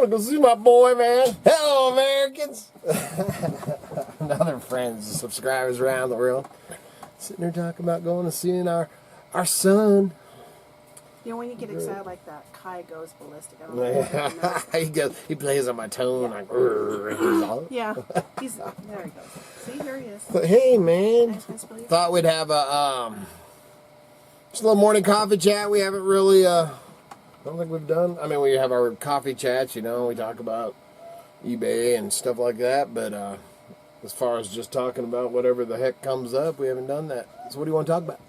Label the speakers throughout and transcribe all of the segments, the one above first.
Speaker 1: want to go see my boy, man. Hello, Americans. And other friends and subscribers around the world. Sitting there talking about going and seeing our son.
Speaker 2: You know, when you get excited like that, Kai goes ballistic. I don't know.
Speaker 1: He plays on my tone. Like,
Speaker 2: yeah. There he goes. See, here he is.
Speaker 1: But hey, man.
Speaker 2: Nice,
Speaker 1: thought we'd have a just a little morning coffee chat. We haven't really, I don't think we've done. I mean, we have our coffee chats, you know. We talk about eBay and stuff like that. But as far as just talking about whatever the heck comes up, we haven't done that. So what do you want to talk about?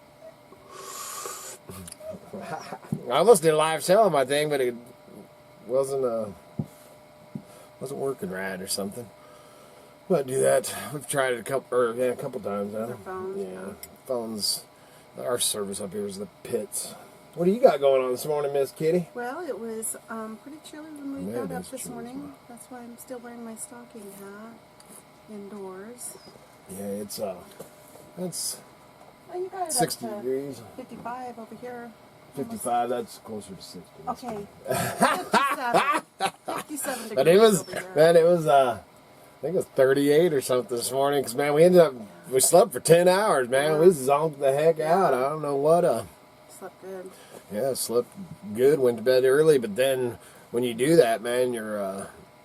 Speaker 1: I almost did a live show on my thing, but it wasn't working right or something. We'll do that. We've tried it a couple times now. Phones. Our service up here is the pits. What do you got going on this morning, Miss Kitty?
Speaker 2: Well, it was pretty chilly when we got up this morning. That's why I'm still wearing my stocking hat indoors.
Speaker 1: Yeah, it's
Speaker 2: you got it
Speaker 1: 60
Speaker 2: up to
Speaker 1: degrees.
Speaker 2: 55 over here.
Speaker 1: 55, that's closer to 60.
Speaker 2: Okay. 57. 57 degrees.
Speaker 1: But it was,
Speaker 2: over here.
Speaker 1: man, it was, I think it was 38 or something this morning. Because, man, we slept for 10 hours, man. We zonked the heck out. I don't know what,
Speaker 2: Slept good.
Speaker 1: Yeah, slept good, went to bed early. But then when you do that, man,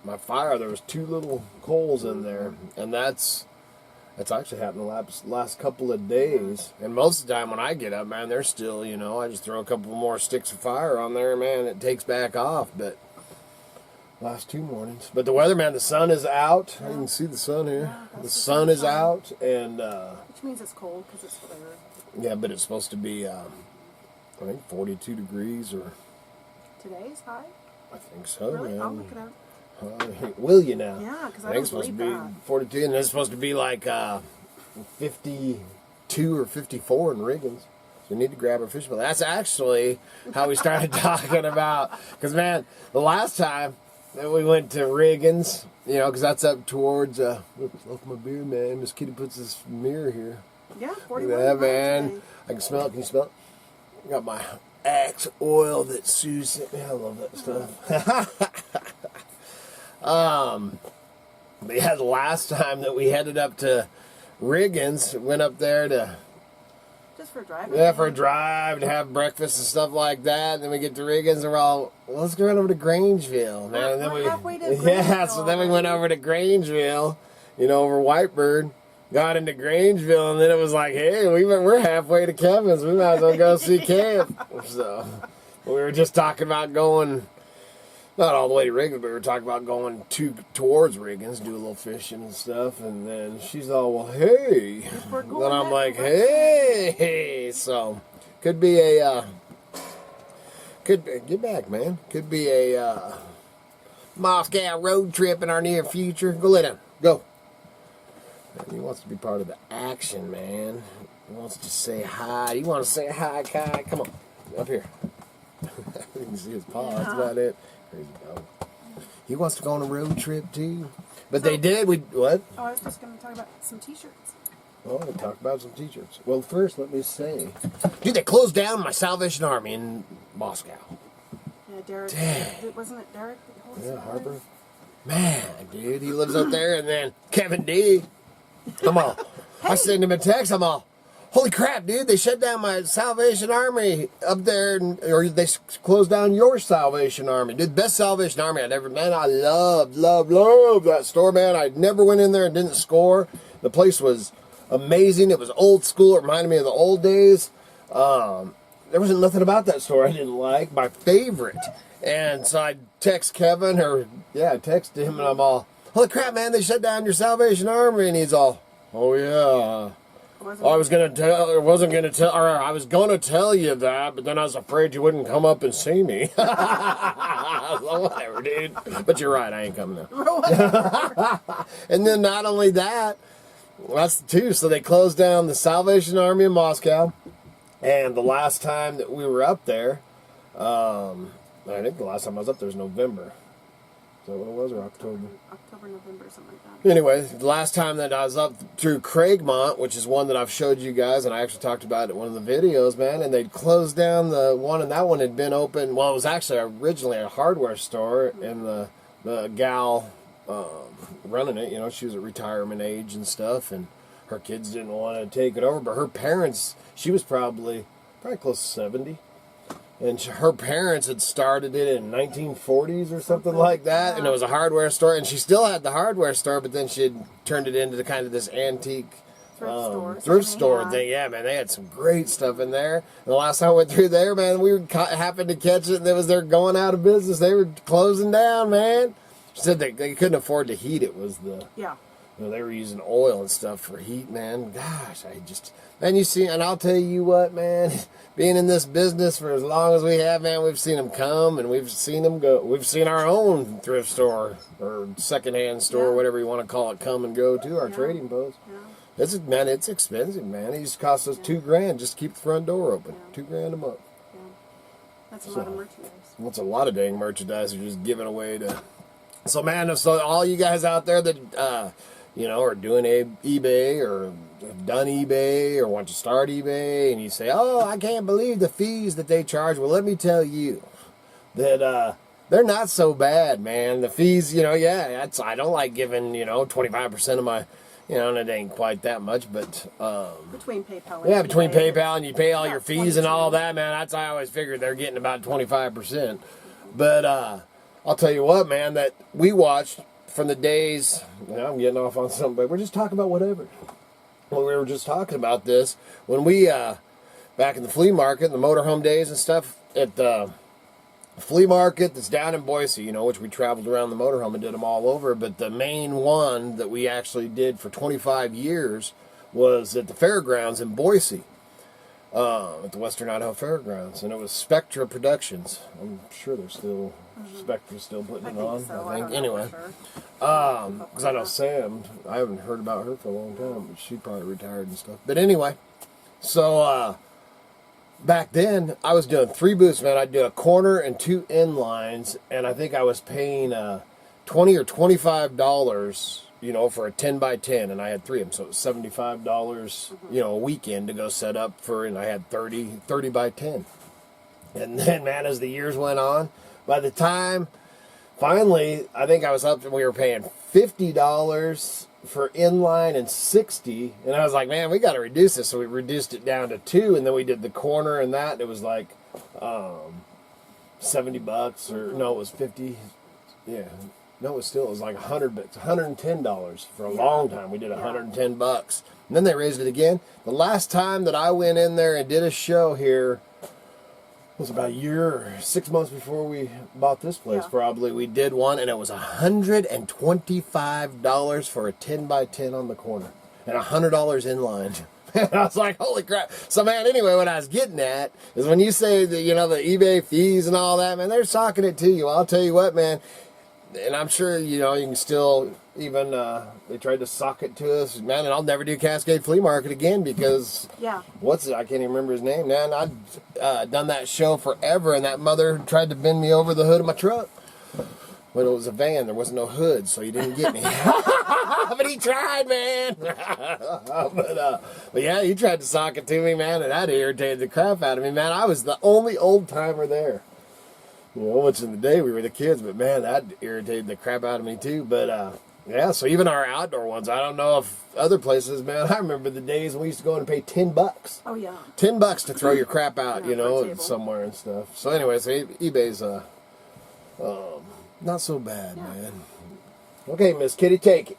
Speaker 1: my fire, there was 2 little coals in there. And that's actually happened the last couple of days. And most of the time when I get up, man, they're still, you know, I just throw a couple more sticks of fire on there, man, it takes back off. But last 2 mornings. But the weather, man, the sun is out. Yeah. You can see the sun here. Yeah, the sun is out. And
Speaker 2: which means it's cold because it's clear.
Speaker 1: Yeah, but it's supposed to be, I think, 42 degrees or...
Speaker 2: Today's high?
Speaker 1: I think so,
Speaker 2: really?
Speaker 1: man.
Speaker 2: I'll look it up.
Speaker 1: Will you now?
Speaker 2: Yeah, because
Speaker 1: I think it's supposed to be 42, and it's supposed to be like 52 or 54 in Riggins. So we need to grab our fish bowl. That's actually how we started talking about, because, man, the last time that we went to Riggins, you know, because that's up towards, look, off my beer, man. Miss Kitty puts this mirror here.
Speaker 2: Yeah, 41.
Speaker 1: Yeah, man. I can smell it. Can you smell it? I got my Axe oil that soothes it. I love that stuff. But yeah, the last time that we headed up to Riggins, went up there to...
Speaker 2: Just for a drive?
Speaker 1: Yeah, for a drive, to have breakfast and stuff like that. And then we get to Riggins and we're all, well, let's go right over to Grangeville, man. And then
Speaker 2: we're halfway to Grangeville.
Speaker 1: Yeah, so then we went over to Grangeville, you know, over Whitebird. Got into Grangeville, and then it was like, hey, we're halfway to Kevin's. We might as well go see camp. So we were just talking about going... Not all the way to Riggins, but we were talking about going towards Riggins, do a little fishing and stuff. And then she's all, well, hey. Then I'm like, hey. So, could be a, get back, man. Could be a Moscow road trip in our near future. Go lay down. Go. He wants to be part of the action, man. He wants to say hi. You want to say hi, Kai? Come on. Up here. You can see his paw. That's about it. Crazy dog. He wants to go on a road trip too. But so, they did. What?
Speaker 2: Oh, I was just going to talk about some t-shirts.
Speaker 1: Oh, we'll talk about some t-shirts. Well, first, let me say, dude, they closed down my Salvation Army in Moscow.
Speaker 2: Yeah, Derek.
Speaker 1: Dang.
Speaker 2: Wasn't it Derek?
Speaker 1: Yeah, Harbor. Man, dude, he lives up there. And then Kevin D. I'm all. Hey. I sent him a text. I'm all. Holy crap, dude, they shut down my Salvation Army up there, or they closed down your Salvation Army. Dude, best Salvation Army I'd ever, man, I love that store, man. I never went in there and didn't score. The place was amazing. It was old school. It reminded me of the old days. There wasn't nothing about that store I didn't like. My favorite. And so I text Kevin, I texted him, and I'm all, holy crap, man, they shut down your Salvation Army. And he's all, oh, yeah. I was gonna tell you that, but then I was afraid you wouldn't come up and see me. Whatever, dude. But you're right, I ain't coming now. And then not only that, that's the two. So they closed down the Salvation Army in Moscow, and the last time that we were up there, I think the last time I was up there was November. Is that what it was, or October?
Speaker 2: October, November, something like that.
Speaker 1: Anyway, the last time that I was up through Craigmont, which is one that I've showed you guys, and I actually talked about it in one of the videos, man, and they'd closed down the one, and that one had been open. Well, it was actually originally a hardware store, and the gal running it. You know, she was at retirement age and stuff, and her kids didn't want to take it over. But her parents, she was probably close to 70. And her parents had started it in 1940s or something like that, and it was a hardware store. And she still had the hardware store, but then she had turned it into kind of this antique thrift store thing. Yeah, man, they had some great stuff in there. And the last time I went through there, man, we happened to catch it, and they're going out of business. They were closing down, man. She said they couldn't afford to heat it. Was the you know, they were using oil and stuff for heat, man. Gosh, man, you see, and I'll tell you what, man, being in this business for as long as we have, man, we've seen them come and we've seen them go. We've seen our own thrift store or secondhand store, whatever you want to call it, come and go to our trading post. Yeah. It's expensive, man. It used to cost us $2,000 just to keep the front door open. $2,000 a month.
Speaker 2: Yeah. That's a lot of merchandise.
Speaker 1: That's a lot of dang merchandise you're just giving away to. So, man, so all you guys out there that, you know, are doing eBay or have done eBay or want to start eBay, and you say, oh, I can't believe the fees that they charge. Well, let me tell you that they're not so bad, man. The fees, you know, I don't like giving, you know, 25% of my, you know, and it ain't quite that much, but
Speaker 2: between PayPal and
Speaker 1: between PayPal and you pay all your fees and all that, man, I always figured they're getting about 25%. But I'll tell you what, man, that we watched from the days, I'm getting off on something, but we're just talking about whatever. Well, we were just talking about this when we, back in the flea market, the motorhome days and stuff, at the flea market that's down in Boise, you know, which we traveled around the motorhome and did them all over, but the main one that we actually did for 25 years was at the fairgrounds in Boise, at the Western Idaho Fairgrounds, and it was Spectra Productions. I'm sure they're still, Spectra's still putting it on, I think. Anyway, because I know Sam, I haven't heard about her for a long time, but she probably retired and stuff. But anyway, so back then, I was doing 3 booths, man. I'd do a corner and 2 end lines, and I think I was paying $20 or $25, you know, for a 10 by 10, and I had 3 of them, so it was $75, you know, a weekend to go set up for, and I had 30 by 10. And then, man, as the years went on, by the time, finally, I think I was up to, we were paying $50 for inline and $60, and I was like, man, we got to reduce this, so we reduced it down to 2, and then we did the corner and that, and it was like $70, or no, it was 50, yeah. No, it was like $110 for a long time. We did $110, and then they raised it again. The last time that I went in there and did a show here was about a year or 6 months before we bought this place. Probably we did one, and it was $125 for a 10 by 10 on the corner, and $100 in line. And I was like, holy crap. So, man, anyway, what I was getting at is when you say that, you know, the eBay fees and all that, man, they're socking it to you. I'll tell you what, man. And I'm sure, you know, you can still even, they tried to sock it to us. Man, and I'll never do Cascade Flea Market again because, I can't even remember his name. Man, I'd done that show forever, and that mother tried to bend me over the hood of my truck. But it was a van. There wasn't no hood, so he didn't get me. But he tried, man. but yeah, he tried to sock it to me, man, and that irritated the crap out of me, man. I was the only old-timer there. You know, which in the day we were the kids, but man, that irritated the crap out of me too. But yeah, so even our outdoor ones, I don't know if other places, man. I remember the days when we used to go in and pay $10. Oh yeah, $10 to throw your crap out, you know, somewhere and stuff. So anyway, so eBay's not so bad, man. Okay, Miss Kitty, take it.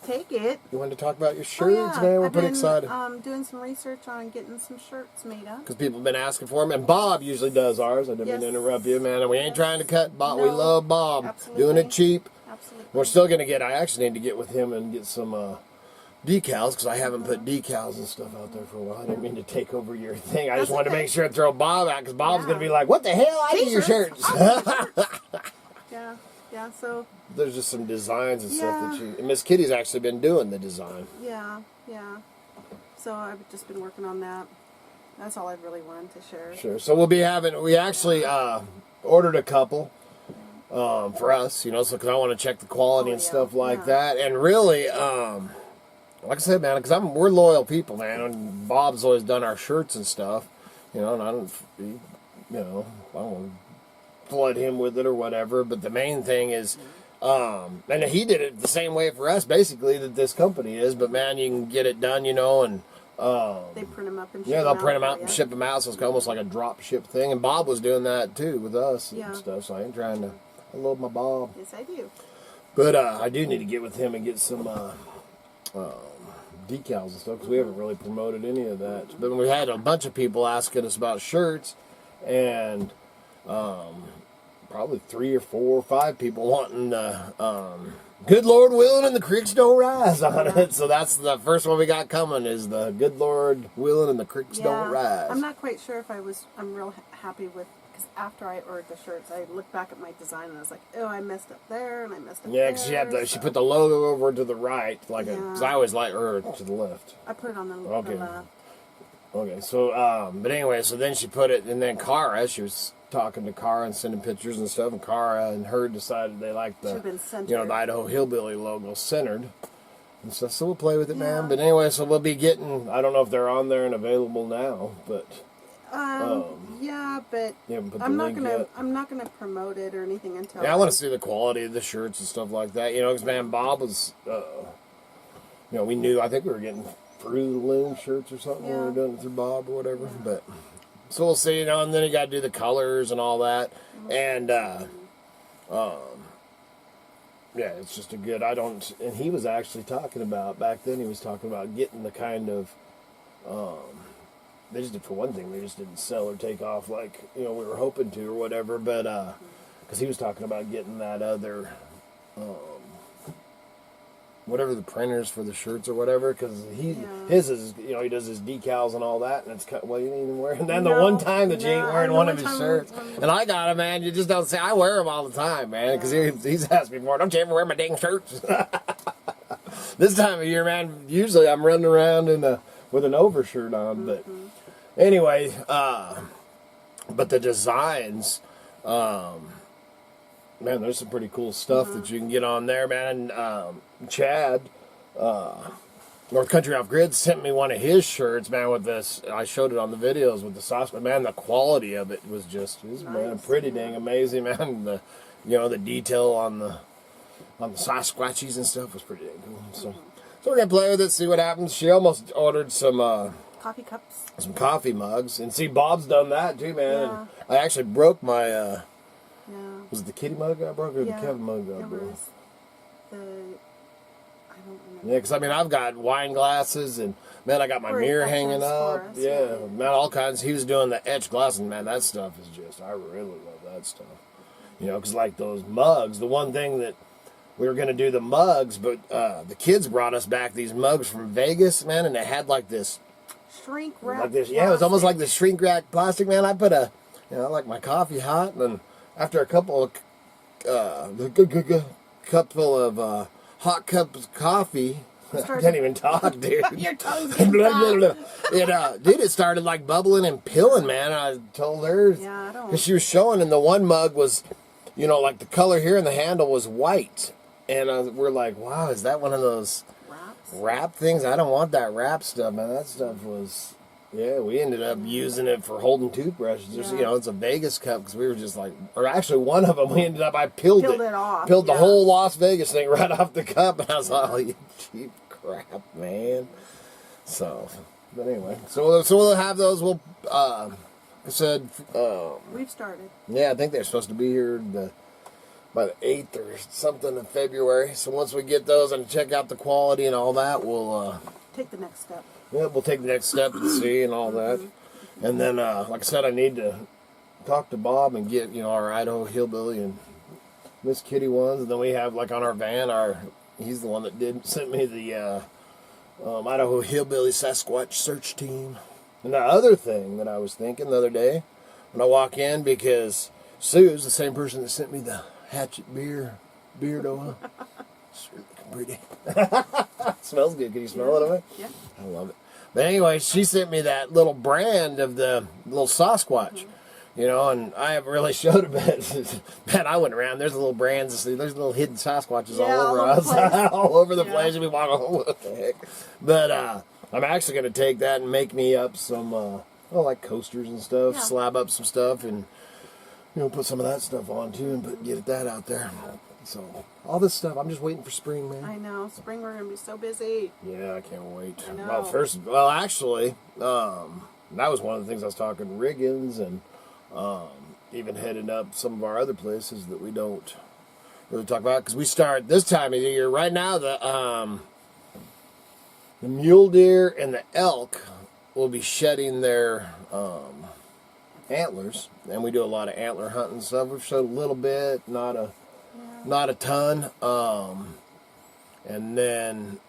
Speaker 2: Take it.
Speaker 1: You wanted to talk about your shirts, man? We're pretty excited.
Speaker 2: Doing some research on getting some shirts made up.
Speaker 1: Because people have been asking for them, and Bob usually does ours. I didn't mean to interrupt you, man. And we ain't trying to cut Bob. We love Bob.
Speaker 2: Absolutely.
Speaker 1: Doing it cheap.
Speaker 2: Absolutely.
Speaker 1: We're still going to get, I actually need to get with him and get some decals, because I haven't put decals and stuff out there for a while. I didn't mean to take over your thing. I just wanted to make sure to throw Bob out, because Bob's going to be like, what the hell? I need your shirts.
Speaker 2: Yeah, so
Speaker 1: there's just some designs and stuff that and Miss Kitty's actually been doing the design.
Speaker 2: Yeah. So I've just been working on that. That's all I really wanted to share.
Speaker 1: Sure. So we actually ordered a couple for us, you know, so because I want to check the quality and stuff like that. And really, like I said, man, because we're loyal people, man. And Bob's always done our shirts and stuff, you know. And I don't flood him with it or whatever. But the main thing is, and he did it the same way for us, basically, that this company is. But man, you can get it done, and
Speaker 2: they print them up and ship
Speaker 1: yeah,
Speaker 2: them
Speaker 1: they'll
Speaker 2: out
Speaker 1: print them
Speaker 2: for
Speaker 1: out
Speaker 2: you.
Speaker 1: and ship them out. So it's almost like a drop ship thing. And Bob was doing that too with us
Speaker 2: Yeah.
Speaker 1: and stuff. So I ain't trying to. I love my Bob.
Speaker 2: Yes, I do.
Speaker 1: But I do need to get with him and get some decals and stuff because we haven't really promoted any of that. But we had a bunch of people asking us about shirts, and probably 3 or 4 or 5 people wanting "Good Lord willing and the creeks don't rise" on it. So that's the first one we got coming is the "Good Lord willing and the creeks don't rise."
Speaker 2: I'm not quite sure if I'm real happy with, because after I ordered the shirts, I looked back at my design and I was like, oh, I messed up there and I messed up
Speaker 1: Yeah,
Speaker 2: there.
Speaker 1: because she put the logo over to the right, because I always like her to the left.
Speaker 2: I put it on the
Speaker 1: Okay.
Speaker 2: left.
Speaker 1: Okay, so, but anyway, so then she put it, and then Cara, she was talking to Cara and sending pictures and stuff, and Cara and her decided they liked the,
Speaker 2: Should've been centered.
Speaker 1: the Idaho Hillbilly logo centered. And stuff, so we'll play with it, man.
Speaker 2: Yeah.
Speaker 1: But anyway, so we'll be getting, I don't know if they're on there and available now, but
Speaker 2: Yeah, but
Speaker 1: you haven't put the
Speaker 2: I'm not
Speaker 1: link
Speaker 2: gonna
Speaker 1: yet.
Speaker 2: I'm not gonna promote it or anything until
Speaker 1: Yeah, I want to see the quality of the shirts and stuff like that, because, man, Bob was, we knew, I think we were getting Fruit of the Loom shirts or something when we were doing it through Bob or whatever, but, so we'll see, and then you got to do the colors and all that, and, yeah, it's just a good, and he was actually talking about, back then he was talking about getting the kind of, they just did, for one thing, they just didn't sell or take off like, we were hoping to or whatever, but, because he was talking about getting that other, whatever the printers for the shirts or whatever, because his is, he does his decals and all that, and it's cut, well, you ain't even wearing, and then the one time that you ain't wearing one of his shirts, and I got him, man, you just don't say, I wear them all the time, man, because he's asked me before, don't you ever wear my dang shirts? This time of year, man, usually I'm running around with an overshirt on, but anyway, but the designs, man, there's some pretty cool stuff that you can get on there, man. Chad, North Country Off Grid, sent me one of his shirts, man, with this. I showed it on the videos with the sauce, but man, the quality of it was just, man, pretty dang amazing, man. The, the detail on the Sasquatches and stuff was pretty dang cool. So we're gonna play with it, see what happens. She almost ordered some
Speaker 2: coffee cups,
Speaker 1: some coffee mugs, and see, Bob's done that too, man.
Speaker 2: Yeah.
Speaker 1: And I actually broke my. Was it the kitty mug I broke or the Kevin mug I broke?
Speaker 2: It was the, I don't remember.
Speaker 1: Yeah, because I've got wine glasses, and man, I got my mirror hanging up.
Speaker 2: us,
Speaker 1: Yeah, man, all kinds. He was doing the etched glasses, man. That stuff is just, I really love that stuff. Because like those mugs, the one thing that we were going to do the mugs, but the kids brought us back these mugs from Vegas, man, and they had like this
Speaker 2: shrink wrap.
Speaker 1: Like this, yeah, it was almost like the shrink wrap plastic, man. I put like my coffee hot, and then after a couple of hot cups of coffee, I can't even talk, dude.
Speaker 2: Your tongue's getting
Speaker 1: Dude, it started like bubbling and pilling, man. I told her,
Speaker 2: Yeah, I don't.
Speaker 1: because she was showing, and the one mug was, like the color here and the handle was white, and we're like, wow, is that one of those wrap things? I don't want that wrap stuff, man. That stuff was, we ended up using it for holding toothbrushes. It's a Vegas cup, because we were just like, or actually one of them, we ended up, I peeled it
Speaker 2: off.
Speaker 1: Peeled the whole Las Vegas thing right off the cup, and I was like, oh, you cheap crap, man. So, but anyway, so we'll have those. We'll, I said,
Speaker 2: we've started.
Speaker 1: Yeah, I think they're supposed to be here by the 8th or something of February. So once we get those and check out the quality and all that, we'll
Speaker 2: take the next step.
Speaker 1: Yeah, we'll take the next step and see and all that. And then, like I said, I need to talk to Bob and get, our Idaho Hillbilly and Miss Kitty ones. And then we have, like, on our van, he's the one that sent me the Idaho Hillbilly Sasquatch search team. And the other thing that I was thinking the other day, when I walk in, because Sue's the same person that sent me the Hatchet Beardo. It's really pretty. Smells good. Can you smell it of it?
Speaker 2: Yeah.
Speaker 1: I love it. But anyway, she sent me that little brand of the little Sasquatch. And I haven't really showed him it. Man, I went around. There's little brands. There's little hidden Sasquatches all over us. All over the place. And we walk, oh, what the heck. But I'm actually going to take that and make me up some, like coasters and stuff. Slab up some stuff and put some of that stuff on too and get that out there. So all this stuff, I'm just waiting for spring, man.
Speaker 2: I know, spring we're gonna be so busy.
Speaker 1: Yeah, I can't wait.
Speaker 2: I know.
Speaker 1: Well, actually, that was one of the things I was talking to Riggins and even heading up some of our other places that we don't really talk about because we start this time of the year. Right now, the mule deer and the elk will be shedding their antlers, and we do a lot of antler hunting stuff. We've showed a little bit, not a ton. And then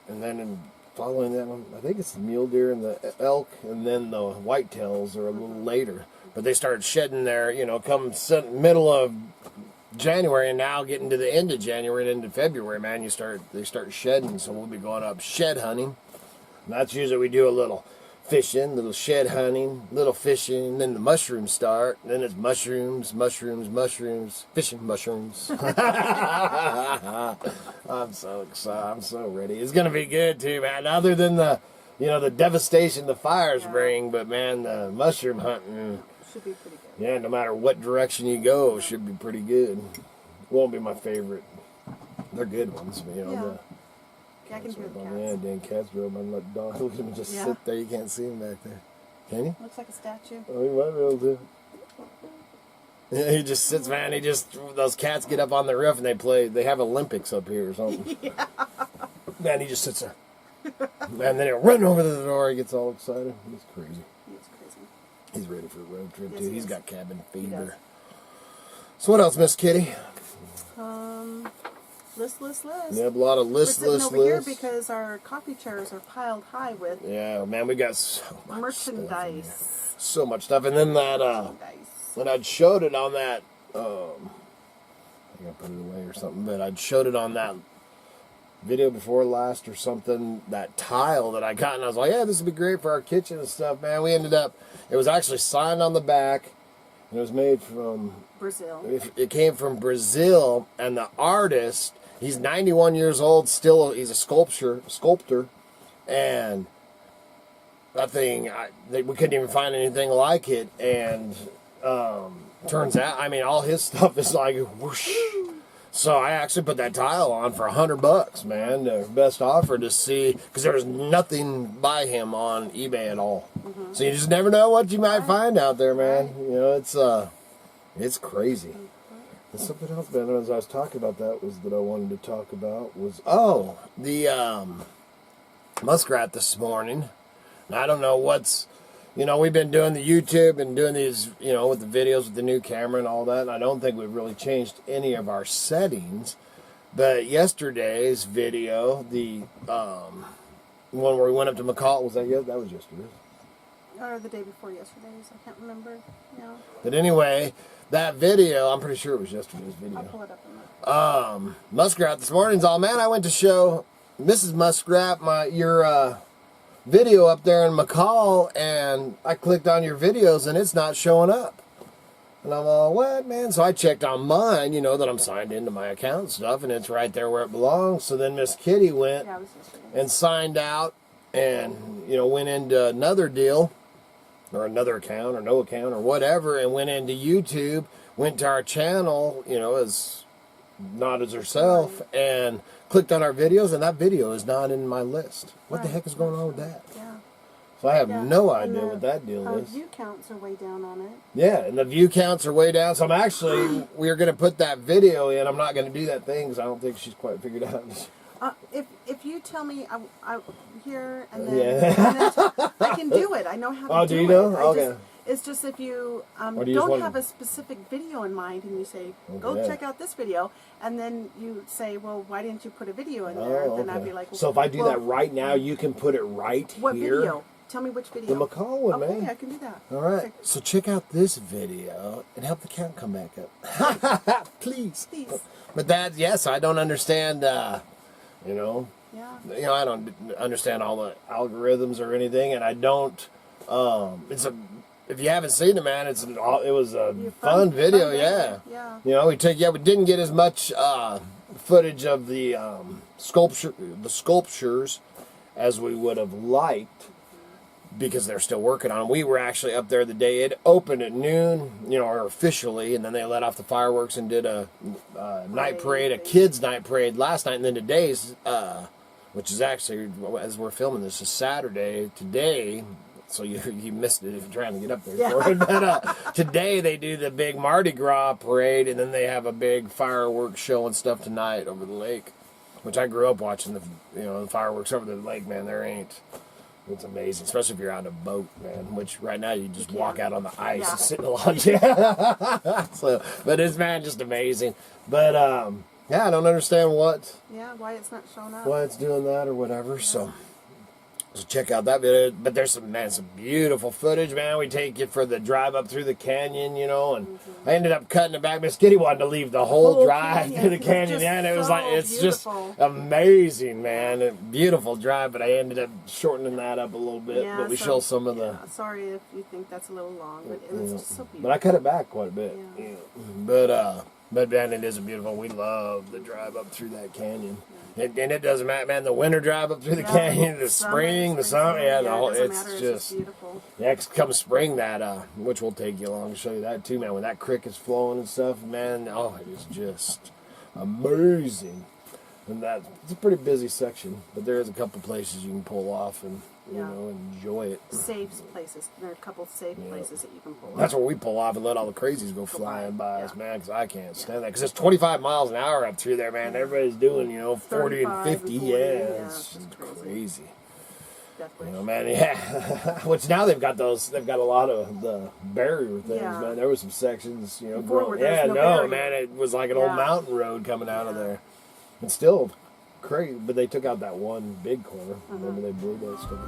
Speaker 1: following that one, I think it's the mule deer and the elk, and then the whitetails are a little later. But they start shedding their, come middle of January, and now getting to the end of January and into February, man, they start shedding. So we'll be going up shed hunting. And that's usually we do a little fishing, little shed hunting, little fishing, and then the mushrooms start. And then it's mushrooms, fishing mushrooms. I'm so excited. I'm so ready. It's going to be good too, man. Other than the devastation the fires bring, but man, the mushroom hunting
Speaker 2: should be pretty good.
Speaker 1: Yeah, no matter what direction you go, it should be pretty good. Won't be my favorite. They're good ones, but
Speaker 2: I can hear the cats.
Speaker 1: Yeah, dang cats drove my dog. Look at him just sit there. You can't see him back there. Can you?
Speaker 2: Looks like a statue.
Speaker 1: Oh, you might be able to. Yeah, he just sits, man. Those cats get up on the roof and they play. They have Olympics up here or something. Yeah. Man, he just sits there. And then he'll run over to the door. He gets all excited. He's crazy.
Speaker 2: He's crazy.
Speaker 1: He's ready for a road trip,
Speaker 2: yes,
Speaker 1: too. He's got cabin fever.
Speaker 2: He
Speaker 1: So what else, Miss Kitty?
Speaker 2: List.
Speaker 1: Yeah, a lot of list.
Speaker 2: We're sitting over here because our coffee chairs are piled high with.
Speaker 1: Yeah, man, we got so much
Speaker 2: merchandise.
Speaker 1: So much stuff, and then that when I'd showed it on that, I gotta put it away or something. But I'd showed it on that video before last or something. That tile that I got, and I was like, yeah, this would be great for our kitchen and stuff, man. We ended up. It was actually signed on the back. And it was made from
Speaker 2: Brazil.
Speaker 1: It came from Brazil, and the artist. He's 91 years old, still, he's a sculptor, and that thing, we couldn't even find anything like it, and turns out, all his stuff is like, whoosh. So I actually put that tile on for $100, man, the best offer to see, because there's nothing by him on eBay at all. Mm-hmm. So you just never know what you might find out there, man. It's crazy. And something else, man, as I was talking about that I wanted to talk about was, the muskrat this morning. And I don't know what's, we've been doing the YouTube and doing these, with the videos with the new camera and all that. And I don't think we've really changed any of our settings. But yesterday's video, the one where we went up to McCall, was that that was yesterday?
Speaker 2: Or the day before yesterday's, I can't remember. Yeah.
Speaker 1: But anyway, that video, I'm pretty sure it was yesterday's video.
Speaker 2: I'll pull it up.
Speaker 1: Muskrat this morning's all, man, I went to show Mrs. Muskrat your video up there in McCall, and I clicked on your videos, and it's not showing up. And I'm all, what, man? So I checked on mine, that I'm signed into my account and stuff, and it's right there where it belongs. So then Miss Kitty went and signed out and, went into another deal, or another account, or no account, or whatever, and went into YouTube, went to our channel, as not as herself, and clicked on our videos, and that video is not in my list. What the heck is going on with that? Yeah. So I have no idea what that deal is.
Speaker 2: View counts are way down on it.
Speaker 1: Yeah, and the view counts are way down. So we're going to put that video in. I'm not going to do that thing because I don't think she's quite figured out.
Speaker 2: If you tell me I here and then, I can do it. I know how to do it.
Speaker 1: Oh, do you know? Okay.
Speaker 2: It's just if you don't have a specific video in mind and you say, go check out this video, and then you say, well, why didn't you put a video in there? Then I'd be like, well,
Speaker 1: so if I do that right now, you can put it right
Speaker 2: what
Speaker 1: here?
Speaker 2: What video? Tell me which video.
Speaker 1: The McCall one, man.
Speaker 2: Okay, I can do that.
Speaker 1: All right. So check out this video and help the count come back up. Please. But yes, I don't understand,
Speaker 2: Yeah.
Speaker 1: I don't understand all the algorithms or anything, and I don't, if you haven't seen it, man, it was a fun video, yeah. We didn't get as much footage of the sculptures as we would have liked, because they're still working on them. We were actually up there the day it opened at noon, or officially, and then they let off the fireworks and did a night parade, a kids' night parade last night, and then today's, which is actually, as we're filming this, is Saturday. Today, so you missed it if you're trying to get up there for it. But today they do the big Mardi Gras parade, and then they have a big fireworks show and stuff tonight over the lake, which I grew up watching the fireworks over the lake. Man, it's amazing, especially if you're on a boat, man. Which right now you just walk out on the ice and sit in the launch. But it's just amazing. But I don't understand why
Speaker 2: it's not showing up,
Speaker 1: why it's doing that or whatever. So check out that video. But there's some beautiful footage, man. We take you for the drive up through the canyon, and I ended up cutting it back. Miss Kitty wanted to leave the whole drive through the canyon, and it was it's beautiful. Just amazing, man. A beautiful drive, but I ended up shortening that up a little bit. But we show some of the.
Speaker 2: Sorry if you think that's a little long, but it's just so beautiful.
Speaker 1: But I cut it back quite a bit. Yeah. But man, it is beautiful. We love the drive up through that canyon. And it doesn't matter, man. The winter drive up through the canyon, the spring, the summer, it's just
Speaker 2: beautiful.
Speaker 1: Come spring, which will take you along to show you that too, man. When that creek is flowing and stuff, man, it is just amazing. And it's a pretty busy section, but there is a couple places you can pull off and enjoy it.
Speaker 2: Safe places. There are a couple of safe places that you can pull off.
Speaker 1: That's where we pull off and let all the crazies go flying by us, man, because I can't stand that. Because it's 25 miles an hour up through there, man. Everybody's doing, 40 and 50. It's just crazy. Man, which now they've got a lot of the barrier things, man. There were some sections, growing. Man, it was like an old mountain road coming out of there. And still crazy, but they took out that one big corner. Remember they blew that stuff.